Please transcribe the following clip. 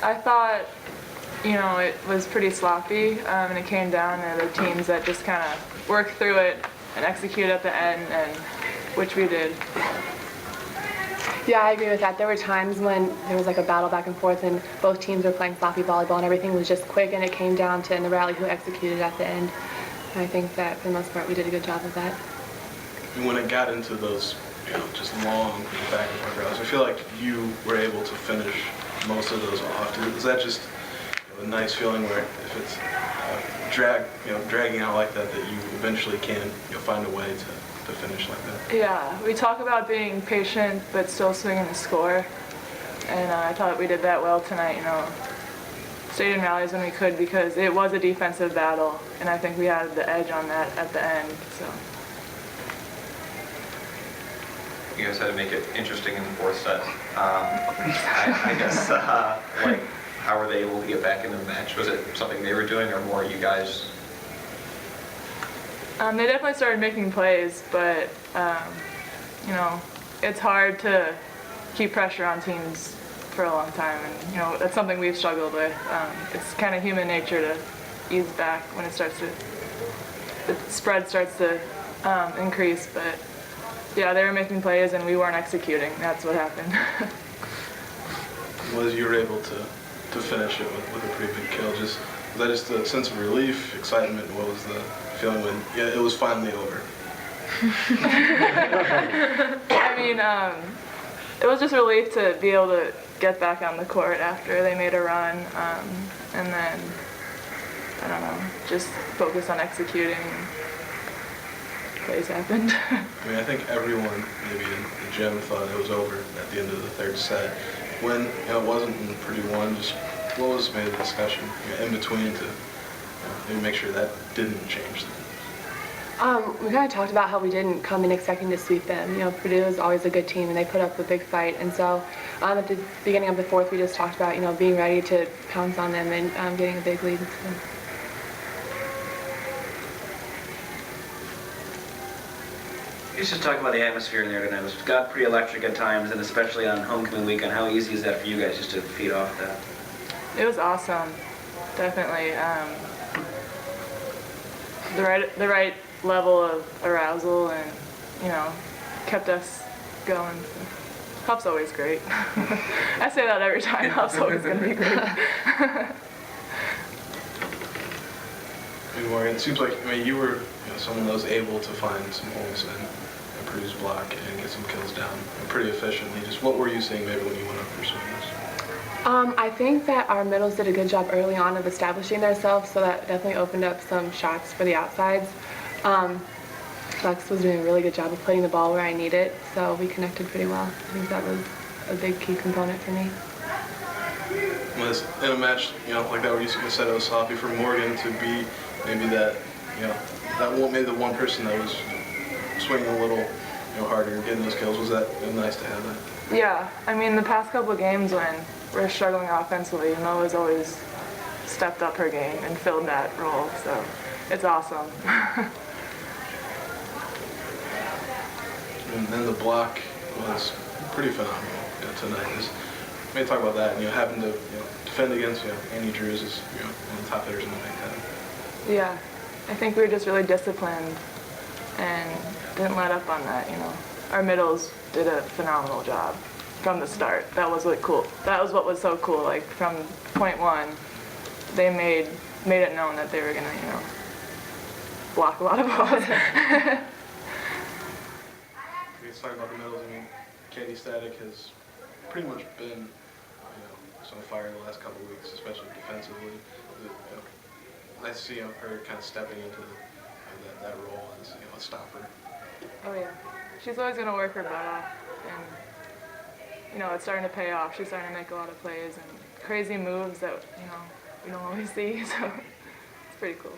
I thought, it was pretty sloppy, and it came down to the teams that just kind of worked through it and execute at the end, and which we did. Yeah, I agree with that. There were times when there was like a battle back and forth and both teams were playing sloppy volleyball and everything was just quick, and it came down to in the rally who executed at the end. And I think that for the most part we did a good job of that. And when it got into those, just long back and forth rallies, I feel like you were able to finish most of those off. Is that just a nice feeling where if it's dragging out like that, that you eventually can find a way to finish like that? Yeah, we talk about being patient but still swinging the score, and I thought we did that well tonight. Stayed in rallies when we could because it was a defensive battle, and I think we had the edge on that at the end. So. You guys had to make it interesting in the fourth set. I guess, how were they able to get back into the match? Was it something they were doing or more you guys? They definitely started making plays, but, it's hard to keep pressure on teams for a long time, and, that's something we've struggled with. It's kind of human nature to ease back when the spread starts to increase, but yeah, they were making plays and we weren't executing. That's what happened. Was you were able to finish it with a pretty big kill? Was that just a sense of relief, excitement? What was the feeling when it was finally over? I mean, it was just relief to be able to get back on the court after they made a run, and then, I don't know, just focus on executing. Plays happened. I mean, I think everyone maybe in the gym thought it was over at the end of the third set. When it wasn't in Purdue won, just what was maybe the discussion in between to maybe make sure that didn't change things? We kind of talked about how we didn't come in expecting to sweep them. Purdue is always a good team and they put up a big fight, and so at the beginning of the fourth we just talked about being ready to pounce on them and getting a big lead. Let's just talk about the atmosphere in there tonight. It got pretty electric at times, and especially on homecoming weekend. How easy is that for you guys just to feed off that? It was awesome, definitely. The right level of arousal, and kept us going. Hup's always great. I say that every time. Hup's always going to be great. Morgan, it seems like you were someone that was able to find some holes in Purdue's block and get some kills down pretty efficiently. Just what were you seeing maybe when you went up for swings? I think that our middles did a good job early on of establishing themselves, so that definitely opened up some shots for the outsides. Flex was doing a really good job of putting the ball where I need it, so we connected pretty well. I think that was a big key component for me. Was in a match like that where you said it was sloppy, for Morgan to be maybe that maybe the one person that was swinging a little harder and getting those kills, was that nice to have that? Yeah, I mean the past couple of games when we're struggling offensively, Moa's always stepped up her game and filled that role, so it's awesome. And then the block was pretty phenomenal tonight. Maybe talk about that, and having to defend against Annie Drews is one of the top hitters in the Big Ten. Yeah, I think we were just really disciplined and didn't let up on that. Our middles did a phenomenal job from the start. That was really cool. That was what was so cool. Like from point one, they made it known that they were gonna block a lot of balls. Let's talk about the middles. I mean, Katie Static has pretty much been on fire the last couple of weeks, especially defensively. Nice to see her kind of stepping into that role as a stopper. Oh yeah, she's always going to work her butt off, and it's starting to pay off. She's starting to make a lot of plays and crazy moves that we don't always see, so it's pretty cool.